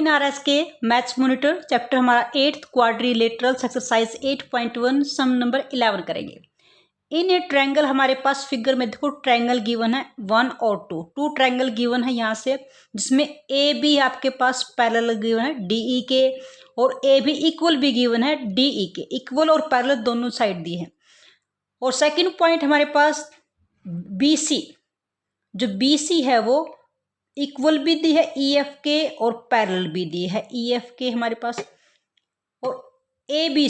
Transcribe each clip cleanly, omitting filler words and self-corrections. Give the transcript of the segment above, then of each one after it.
इन RS के maths monitor chapter हमारा 8th quadrilaterals exercise 8.1 सम number 11 करेंगे। इन ए ट्रायंगल हमारे पास फिगर में देखो ट्रायंगल गिवन है 1 और 2 ट्रायंगल गिवन है यहाँ से, जिसमें ए बी आपके पास पैरेलल गिवन है डीई के और ए बी इक्वल भी गिवन है डीई के, इक्वल और पैरेलल दोनों साइड दी है। और सेकंड पॉइंट हमारे पास बी सी, जो बी सी है वो इक्वल भी दी है ई एफ के और पैरेलल भी दी है ई एफ के हमारे पास। और ए बी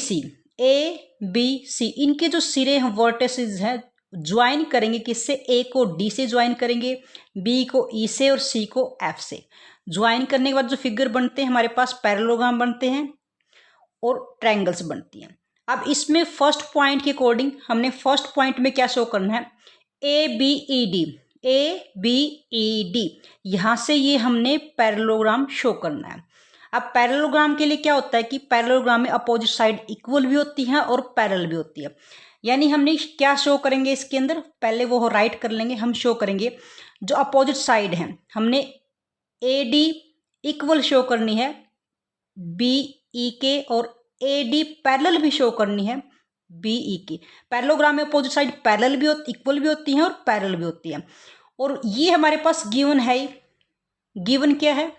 सी इनके जो सिरे हैं वर्टिसेस हैं ज्वाइन करेंगे किससे, ए को डी से ज्वाइन करेंगे, बी को ई से और सी को एफ से। ज्वाइन करने के बाद जो फिगर बनते हैं हमारे पास पैरेललोग्राम बनते हैं और ट्रायंगल्स बनती हैं। अब इसमें फर्स्ट पॉइंट के अकॉर्डिंग हमने फर्स्ट पॉइंट में क्या शो करना है, ए बी ई डी यहाँ से ये हमने पैरेललोग्राम शो करना है। अब पैरेललोग्राम के लिए क्या होता है कि पैरेललोग्राम में अपोजिट साइड इक्वल भी होती है और पैरेलल भी होती है। यानी हमने क्या शो करेंगे इसके अंदर, पहले वो राइट कर लेंगे, हम शो करेंगे जो अपोजिट साइड हैं हमने ए डी इक्वल शो करनी है बी ई के और ए डी पैरेलल भी शो करनी है बी ई के। पैरेललोग्राम में अपोजिट साइड पैरेलल भी इक्वल भी होती हैं और पैरेलल भी होती है। और ये हमारे पास गिवन है, गिवन क्या है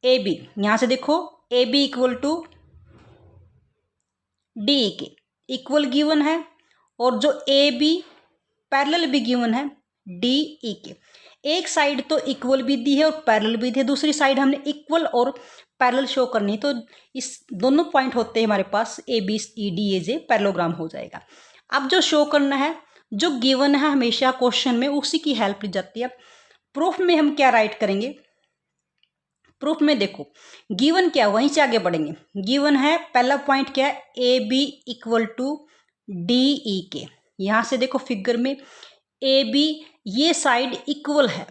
ए बी, यहाँ से देखो A B equal to D E के इक्वल गिवन है और जो ए बी पैरेलल भी गिवन है डी ई के। एक साइड तो इक्वल भी दी है और पैरेलल भी दी है, दूसरी साइड हमने इक्वल और पैरेलल शो करनी है। तो इस दोनों पॉइंट होते हैं हमारे पास A B E D A J, parallelogram हो जाएगा। अब जो शो करना है जो गिवन है हमेशा क्वेश्चन में उसी की हेल्प ली जाती है। प्रूफ में हम क्या राइट करेंगे, प्रूफ में देखो गिवन क्या, वहीं से आगे बढ़ेंगे। गिवन है पहला पॉइंट क्या है, A B equal to D E के। यहाँ से देखो फिगर में ए बी ये साइड इक्वल है,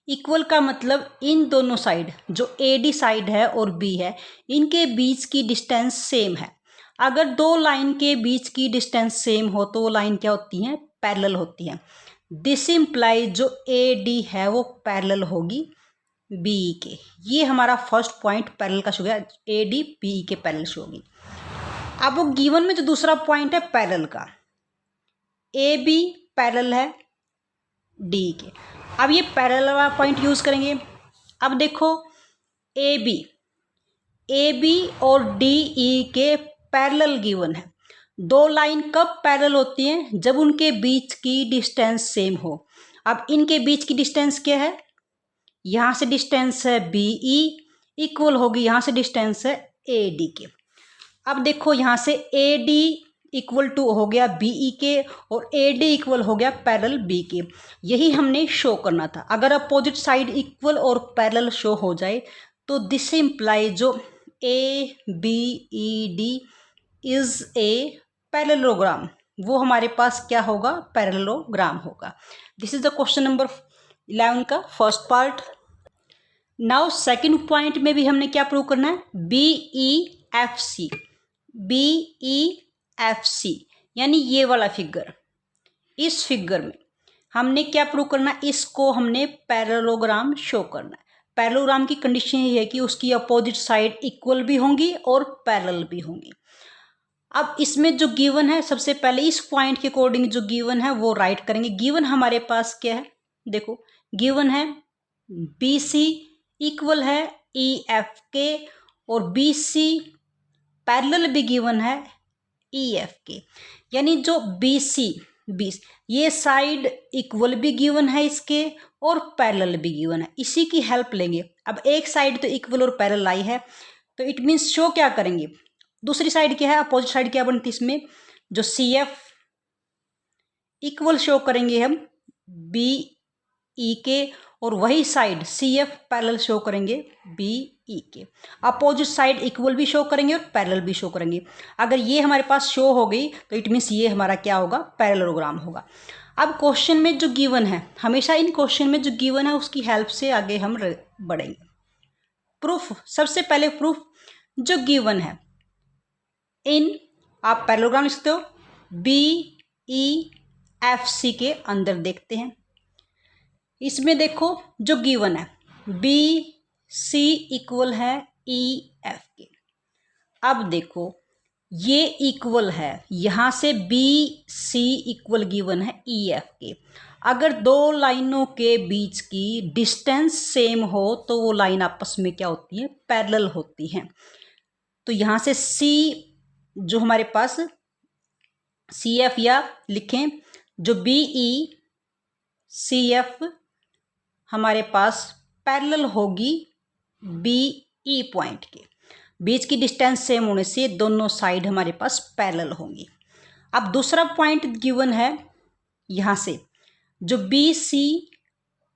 इक्वल का मतलब इन दोनों साइड जो ए डी साइड है और बी है इनके बीच की डिस्टेंस सेम है। अगर दो लाइन के बीच की डिस्टेंस सेम हो तो वो लाइन क्या होती हैं, पैरेलल होती हैं। दिस इम्प्लाई जो ए डी है वो पैरेलल होगी बी के। ये हमारा फर्स्ट पॉइंट पैरेलल का शो गया, ए डी बी के पैरेलल शो होगी। अब वो गिवन में जो दूसरा पॉइंट है पैरेलल का, ए बी पैरेलल है डी के। अब ये पैरेलल वाला पॉइंट यूज करेंगे। अब देखो ए बी और डी ई के पैरेलल गिवन है। दो लाइन कब पैरेलल होती हैं, जब उनके बीच की डिस्टेंस सेम हो। अब इनके बीच की डिस्टेंस क्या है, यहाँ से डिस्टेंस है बी ई इक्वल होगी यहाँ से डिस्टेंस है ए डी के। अब देखो यहाँ से ए डी इक्वल टू हो गया बी ई के और ए डी इक्वल हो गया पैरेलल बी के। यही हमने शो करना था। अगर अपोजिट साइड इक्वल और पैरेलल शो हो जाए तो दिस इम्प्लाई जो A B E D is a parallelogram, वो हमारे पास क्या होगा, पैरेललोग्राम होगा। This is the question number 11 का first part. Now second point में भी हमने क्या प्रूव करना है, बी ई एफ सी यानी ये वाला फिगर। इस फिगर में हमने क्या प्रूव करना है, इसको हमने पैरेललोग्राम शो करना है। पैरेललोग्राम की कंडीशन ये है कि उसकी अपोजिट साइड इक्वल भी होंगी और पैरेलल भी होंगी। अब इसमें जो गिवन है सबसे पहले इस पॉइंट के अकॉर्डिंग जो गिवन है वो राइट करेंगे। गिवन हमारे पास क्या है, देखो गिवन है बी सी इक्वल है ई एफ के और बी सी पैरेलल भी गिवन है ई एफ के। यानी जो बी सी ये साइड इक्वल भी गिवन है इसके और पैरेलल भी गिवन है, इसी की हेल्प लेंगे। अब एक साइड तो इक्वल और पैरेलल आई है तो इट मीन्स शो क्या करेंगे, दूसरी साइड क्या है, अपोजिट साइड क्या बनती है इसमें, जो सी एफ इक्वल शो करेंगे हम बी ई के और वही side C F parallel show करेंगे बी ई के। अपोजिट साइड इक्वल भी शो करेंगे और पैरेलल भी शो करेंगे। अगर ये हमारे पास शो हो गई तो इट मीन्स ये हमारा क्या होगा, पैरेललोग्राम होगा। अब क्वेश्चन में जो गिवन है, हमेशा इन क्वेश्चन में जो गिवन है उसकी हेल्प से आगे हम बढ़ेंगे। प्रूफ, सबसे पहले प्रूफ जो गिवन है इन, आप पैरेललोग्राम लिख सकते हो, बी ई एफ सी के अंदर देखते हैं। इसमें देखो जो गिवन है बी C इक्वल है EF के। अब देखो ये इक्वल है, यहाँ से BC इक्वल गिवन है EF के। अगर दो लाइनों के बीच की डिस्टेंस सेम हो तो वो लाइन आपस में क्या होती है, पैरेलल होती हैं। तो यहाँ से C जो हमारे पास CF या लिखें जो BECF हमारे पास पैरेलल होगी BE पॉइंट के। बीच की डिस्टेंस सेम होने से दोनों साइड हमारे पास पैरेलल होंगी। अब दूसरा पॉइंट गिवन है यहाँ से जो BC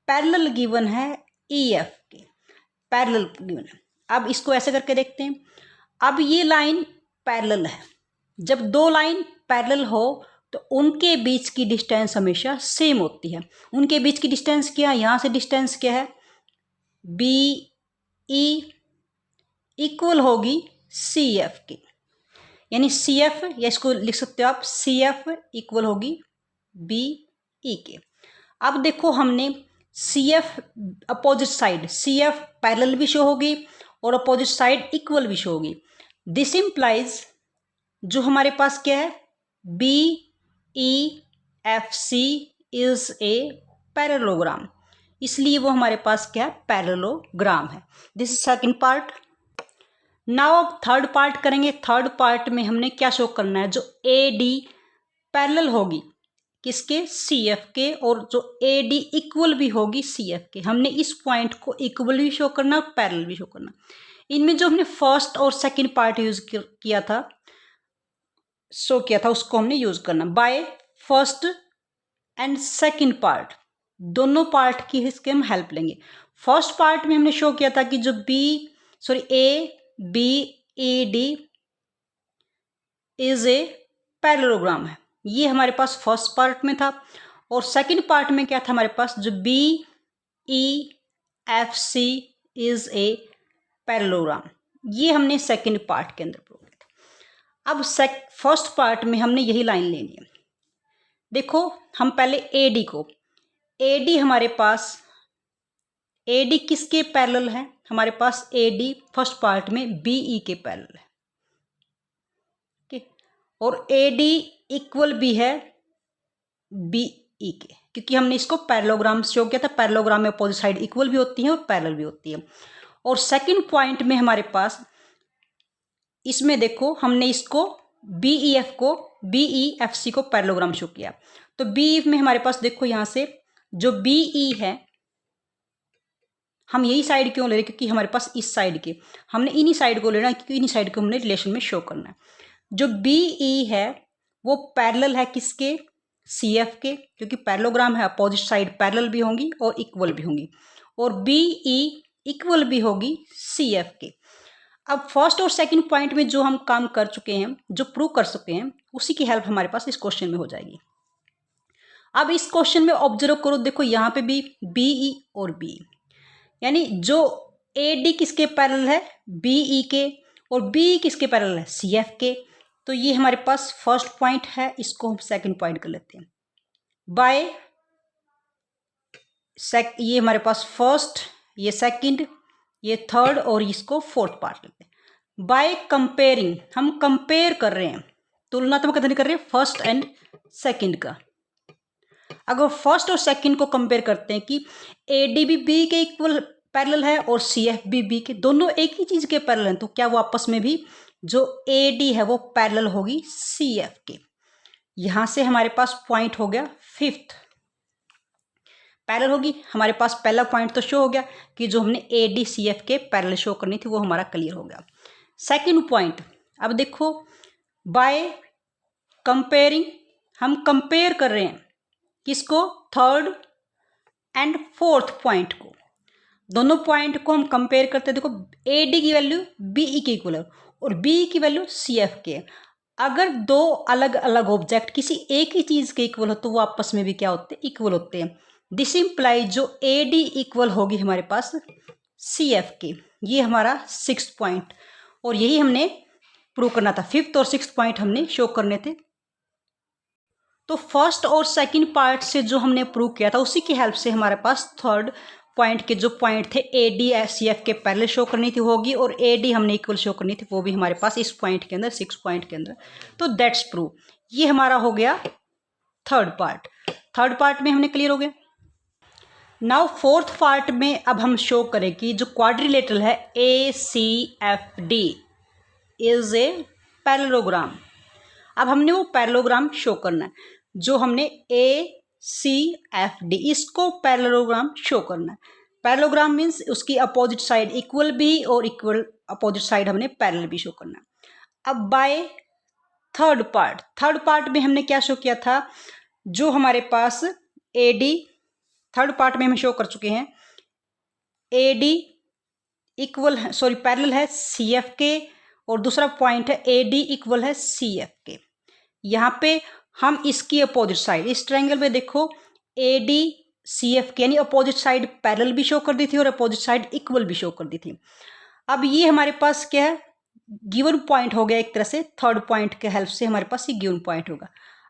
पैरेलल गिवन है EF के, पैरेलल गिवन है। अब इसको ऐसे करके देखते हैं। अब ये लाइन पैरेलल है, जब दो लाइन पैरेलल हो तो उनके बीच की डिस्टेंस हमेशा सेम होती है। उनके बीच की डिस्टेंस क्या है, यहाँ से डिस्टेंस क्या है, BE इक्वल होगी CF की, यानी CF या इसको लिख सकते हो आप CF इक्वल होगी BE के। अब देखो हमने CF opposite side, CF parallel भी शो होगी और अपोजिट साइड इक्वल भी शो होगी। दिस इम्प्लाइज जो हमारे पास क्या है, BEFC इज ए पैरेललोग्राम, इसलिए वो हमारे पास क्या है, पैरेललोग्राम है। This is second part. Now अब थर्ड पार्ट करेंगे। थर्ड पार्ट में हमने क्या शो करना है, जो AD पैरेलल होगी किसके, CF के, और जो AD इक्वल भी होगी CF के। हमने इस पॉइंट को इक्वल भी शो करना और पैरेलल भी शो करना। इनमें जो हमने फर्स्ट और सेकंड पार्ट यूज किया था, शो किया था, उसको हमने यूज करना। By first and second part, दोनों पार्ट की इसके हम हेल्प लेंगे। फर्स्ट पार्ट में हमने शो किया था कि जो ABED इज ए पैरेललोग्राम है, ये हमारे पास फर्स्ट पार्ट में था। और सेकंड पार्ट में क्या था हमारे पास, जो BEFC इज ए पैरेललोग्राम, ये हमने सेकंड पार्ट के अंदर प्रूव किया था। अब फर्स्ट पार्ट में हमने यही लाइन लेनी है। देखो हम पहले AD को, AD हमारे पास, AD किसके पैरेलल है, हमारे पास AD फर्स्ट पार्ट में BE के पैरेलल है, ठीक। और AD इक्वल भी है BE के, क्योंकि हमने इसको पैरेललोग्राम शो किया था। पैरेललोग्राम में अपोजिट साइड इक्वल भी होती है और पैरेलल भी होती है। और सेकंड पॉइंट में हमारे पास, इसमें देखो हमने इसको BEFC को पैरेललोग्राम शो किया। तो BE में हमारे पास देखो यहाँ से जो BE है, हम यही साइड क्यों ले रहे हैं, क्योंकि हमारे पास इस साइड के, हमने इन्हीं साइड को लेना है, क्योंकि इन्हीं साइड को हमने रिलेशन में शो करना है। जो BE है वो पैरेलल है किसके, CF के, क्योंकि पैरेललोग्राम है, अपोजिट साइड पैरेलल भी होंगी और इक्वल भी होंगी। और BE इक्वल भी होगी CF के। अब फर्स्ट और सेकंड पॉइंट में जो हम काम कर चुके हैं, जो प्रूव कर चुके हैं, उसी की हेल्प हमारे पास इस क्वेश्चन में हो जाएगी। अब इस क्वेश्चन में ऑब्जर्व करो, देखो यहाँ पे भी BE और BE, यानी जो AD किसके पैरेलल है, BE के, और BE किसके पैरेलल है, CF के। तो ये हमारे पास फर्स्ट पॉइंट है, इसको हम सेकंड पॉइंट कर लेते हैं। बाय ये हमारे पास फर्स्ट, ये सेकंड, ये थर्ड, और इसको फोर्थ पार्ट लेते हैं। बाय कंपेयरिंग, हम कंपेयर कर रहे हैं, तुलनात्मक अध्ययन कर रहे हैं फर्स्ट एंड सेकंड का। अगर फर्स्ट और सेकंड को कंपेयर करते हैं कि AD भी BE के इक्वल पैरेलल है और CF भी BE के, दोनों एक ही चीज के पैरेलल हैं, तो क्या वो आपस में भी जो AD है वो पैरेलल होगी CF के। यहां से हमारे पास पॉइंट हो गया फिफ्थ, पैरेलल होगी। हमारे पास पहला पॉइंट तो शो हो गया कि जो हमने AD CF के पैरेलल शो करनी थी वो हमारा क्लियर हो गया। सेकंड पॉइंट, अब देखो बाय कंपेयरिंग, हम कंपेयर कर रहे हैं किसको, थर्ड एंड फोर्थ पॉइंट को। दोनों पॉइंट को हम कंपेयर करते हैं। देखो AD की वैल्यू BE के इक्वल है और BE की वैल्यू CF के। अगर दो अलग अलग ऑब्जेक्ट किसी एक ही चीज के इक्वल हो तो वो आपस में भी क्या होते हैं, इक्वल होते हैं। दिस इम्प्लाई जो AD इक्वल होगी हमारे पास CF के। ये हमारा सिक्स्थ पॉइंट, और यही हमने प्रूव करना था। फिफ्थ और सिक्स्थ पॉइंट हमने शो करने थे। तो फर्स्ट और सेकंड पार्ट से जो हमने प्रूव किया था उसी की हेल्प से हमारे पास थर्ड पॉइंट के जो पॉइंट थे ए डी सी एफ के पैरेलल शो करनी थी होगी, और ए डी हमने इक्वल शो करनी थी, वो भी हमारे पास इस पॉइंट के अंदर 6 पॉइंट के अंदर। तो दैट्स प्रूव। ये हमारा हो गया थर्ड पार्ट। थर्ड पार्ट में हमने क्लियर हो गया। नाउ फोर्थ पार्ट में अब हम शो करें कि जो क्वाड्रिलेटरल है A C F D is a parallelogram. अब हमने वो पैरेललोग्राम शो करना है, जो हमने ए सी एफ डी इसको पैरेललोग्राम शो करना है। पैरेललोग्राम मीन्स उसकी अपोजिट साइड इक्वल भी और इक्वल अपोजिट साइड हमने पैरेलल भी शो करना है। अब बाय थर्ड पार्ट में हमने क्या शो किया था, जो हमारे पास ए डी थर्ड पार्ट में हम शो कर चुके हैं, ए डी इक्वल है पैरेलल है सी एफ के, और दूसरा पॉइंट है ए डी इक्वल है सी एफ के। यहाँ पे हम इसकी अपोजिट साइड, इस ट्रायंगल में देखो ए डी सी एफ के यानी अपोजिट साइड पैरेलल भी शो कर दी थी और अपोजिट साइड इक्वल भी शो कर दी थी। अब ये हमारे पास क्या है, गिवन पॉइंट हो गया एक तरह से। थर्ड पॉइंट के हेल्प से हमारे पास ये गिवन पॉइंट होगा।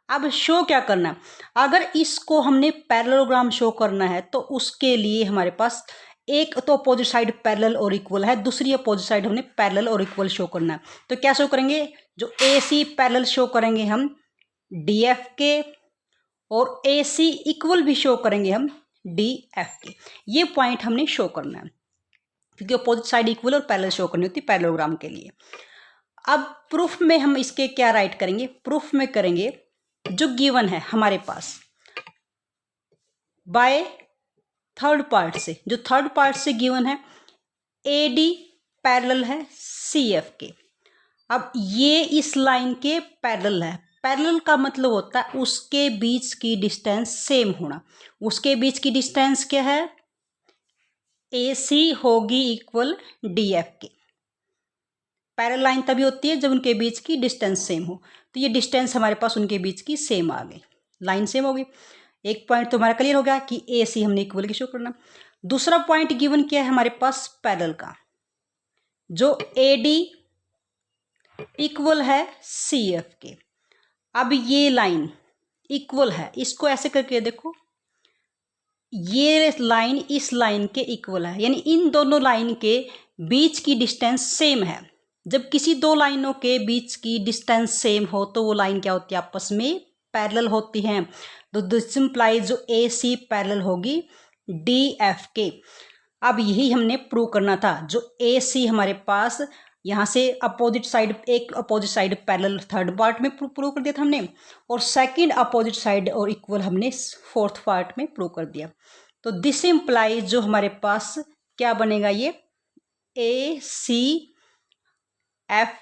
अब शो क्या करना है, अगर इसको हमने पैरेललोग्राम शो करना है तो उसके लिए हमारे पास एक तो अपोजिट साइड पैरेलल और इक्वल है, दूसरी अपोजिट साइड हमने पैरेलल और इक्वल शो करना है। तो क्या शो करेंगे, जो ए सी पैरेलल शो करेंगे हम डी एफ के, और ए सी इक्वल भी शो करेंगे हम डी एफ के। ये पॉइंट हमने शो करना है, क्योंकि अपोजिट साइड इक्वल और पैरेलल शो करनी होती है पैरेललोग्राम के लिए। अब प्रूफ में हम इसके क्या राइट करेंगे, प्रूफ में करेंगे जो गिवन है हमारे पास बाय थर्ड पार्ट से, जो थर्ड पार्ट से गिवन है ए डी पैरेलल है सी एफ के। अब ये इस लाइन के पैरेलल है। पैरेलल का मतलब होता है उसके बीच की डिस्टेंस सेम होना। उसके बीच की डिस्टेंस क्या है, ए सी होगी इक्वल डी एफ के। पैरेलल लाइन तभी होती है जब उनके बीच की डिस्टेंस सेम हो। तो ये डिस्टेंस हमारे पास उनके बीच की सेम आ गई, लाइन सेम हो गई। एक पॉइंट तो हमारा क्लियर हो गया कि ए सी हमने इक्वल की शो करना। दूसरा पॉइंट गिवन क्या है हमारे पास पैरेलल का, जो ए डी इक्वल है सी एफ के। अब ये लाइन इक्वल है, इसको ऐसे करके देखो, ये लाइन इस लाइन के इक्वल है, यानी इन दोनों लाइन के बीच की डिस्टेंस सेम है। जब किसी दो लाइनों के बीच की डिस्टेंस सेम हो तो वो लाइन क्या होती है, आपस में पैरेलल होती हैं। तो दिस इंप्लाइज जो ए सी पैरेलल होगी डी एफ के। अब यही हमने प्रूव करना था, जो ए सी हमारे पास यहाँ से अपोजिट साइड, एक opposite side parallel third part में प्रूव कर दिया था हमने, और सेकंड अपोजिट साइड और इक्वल हमने फोर्थ पार्ट में प्रूव कर दिया। तो दिस इंप्लाइज जो हमारे पास क्या बनेगा, ये A C F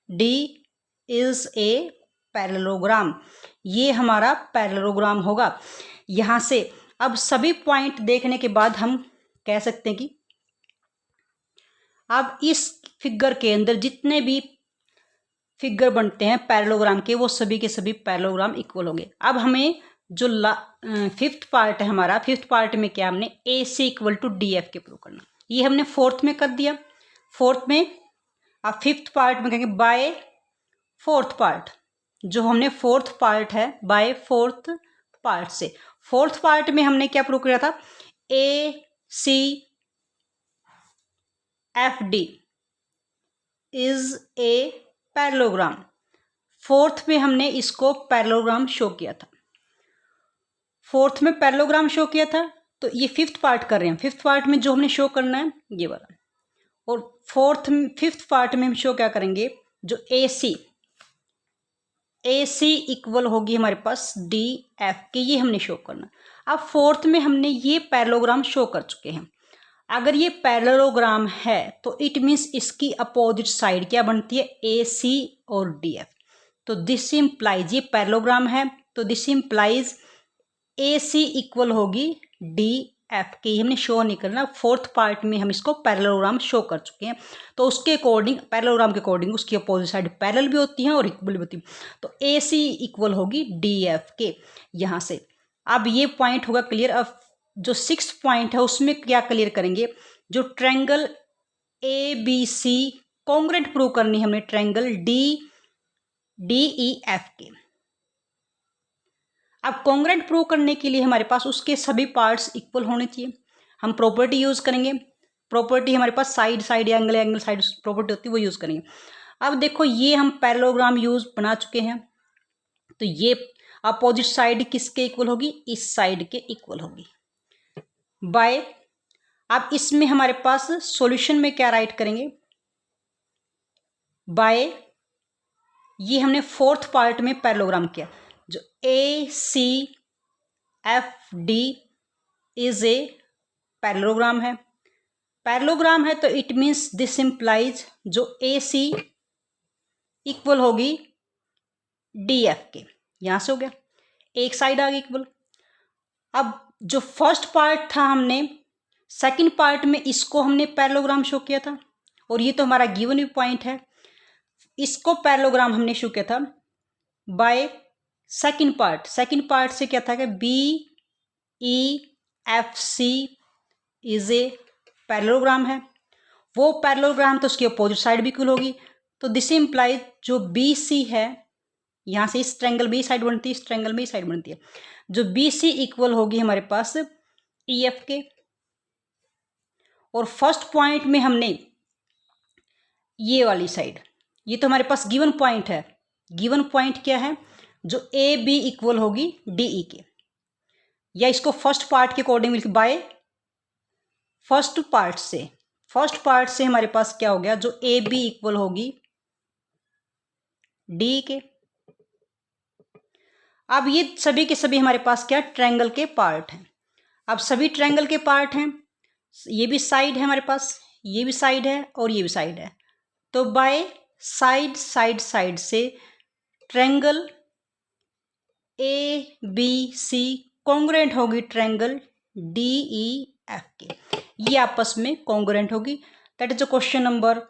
D is a parallelogram. ये हमारा पैरेललोग्राम होगा। यहाँ से अब सभी पॉइंट देखने के बाद हम कह सकते हैं कि अब इस फिगर के अंदर जितने भी फिगर बनते हैं पैरेललोग्राम के, वो सभी के सभी पैरेललोग्राम इक्वल होंगे। अब हमें जो फिफ्थ पार्ट है हमारा, फिफ्थ पार्ट में क्या हमने A C equal to D F के प्रूव करना। ये हमने फोर्थ में कर दिया। फोर्थ में अब फिफ्थ पार्ट में कहेंगे बाय फोर्थ पार्ट, जो हमने फोर्थ पार्ट है बाय फोर्थ पार्ट से। फोर्थ पार्ट में हमने क्या प्रूव किया था, A C F D is a parallelogram. Fourth में हमने इसको पैरेललोग्राम शो किया था। फोर्थ में पैरेललोग्राम शो किया था, तो ये फिफ्थ पार्ट कर रहे हैं। फिफ्थ पार्ट में जो हमने शो करना है ये वाला, और फिफ्थ पार्ट में हम शो क्या करेंगे, जो ए सी इक्वल होगी हमारे पास डी एफ के, ये हमने शो करना। अब फोर्थ में हमने ये पैरेललोग्राम शो कर चुके हैं। अगर ये पैरेललोग्राम है तो इट मीन्स इसकी अपोजिट साइड क्या बनती है, ए सी और डी एफ। तो दिस इम्प्लाइज, ये पैरेललोग्राम है तो this implies A C equal होगी डी एफ के। हमने शो नहीं करना, फोर्थ पार्ट में हम इसको पैरेललोग्राम शो कर चुके हैं। तो उसके अकॉर्डिंग, पैरेललोग्राम के अकॉर्डिंग उसकी अपोजिट साइड पैरेलल भी होती हैं और इक्वल भी होती है। तो ए सी इक्वल होगी डी एफ के यहाँ से। अब ये पॉइंट होगा क्लियर। अब जो सिक्स पॉइंट है उसमें क्या क्लियर करेंगे, जो triangle A B C congruent prove करनी है हमने ट्रायंगल डी ई एफ के। अब कॉन्ग्रुएंट प्रूव करने के लिए हमारे पास उसके सभी पार्ट्स इक्वल होने चाहिए। हम प्रॉपर्टी यूज़ करेंगे। प्रॉपर्टी हमारे पास साइड साइड या एंगल साइड प्रॉपर्टी होती है, वो यूज़ करेंगे। अब देखो ये हम पैरेललोग्राम यूज बना चुके हैं, तो ये अपोजिट साइड किसके इक्वल होगी, इस साइड के इक्वल होगी बाय। अब इसमें हमारे पास सॉल्यूशन में क्या राइट करेंगे, बाय ये हमने फोर्थ पार्ट में पैरेललोग्राम किया, जो A C F D is a parallelogram है। पैरेललोग्राम है तो इट मीन्स दिस इंप्लाइज जो ए सी इक्वल होगी डी एफ के, यहां से हो गया, एक साइड आ गई इक्वल। अब जो फर्स्ट पार्ट था हमने सेकंड पार्ट में इसको हमने पैरेललोग्राम शो किया था, और ये तो हमारा गिवन पॉइंट है, इसको पैरेललोग्राम हमने शो किया था by second part. Second part से क्या था कि B E F C is a parallelogram है, वो पैरेललोग्राम तो उसकी अपोजिट साइड भी इक्वल होगी, तो दिस इंप्लाइज जो बी सी है, यहां से इस ट्रायंगल में साइड बनती है, इस ट्रायंगल में साइड बनती है, जो बी सी इक्वल होगी हमारे पास ई एफ के। और फर्स्ट पॉइंट में हमने ये वाली साइड, ये तो हमारे पास गिवन पॉइंट है, गिवन पॉइंट क्या है, जो ए बी इक्वल होगी डी ई के, या इसको फर्स्ट पार्ट के अकॉर्डिंग लिख बाय फर्स्ट पार्ट से हमारे पास क्या हो गया, जो ए बी इक्वल होगी डी के। अब ये सभी के सभी हमारे पास क्या ट्रायंगल के पार्ट हैं। अब सभी ट्रायंगल के पार्ट हैं, ये भी साइड है हमारे पास, ये भी साइड है और ये भी साइड है, तो बाय साइड साइड साइड से triangle A B C congruent होगी ट्रायंगल डी ई एफ के, ये आपस में कॉन्ग्रुएंट होगी। That is question number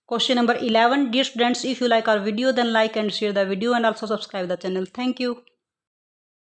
11. Dear students, if you like our video, then like and share the video and also subscribe the channel. Thank you.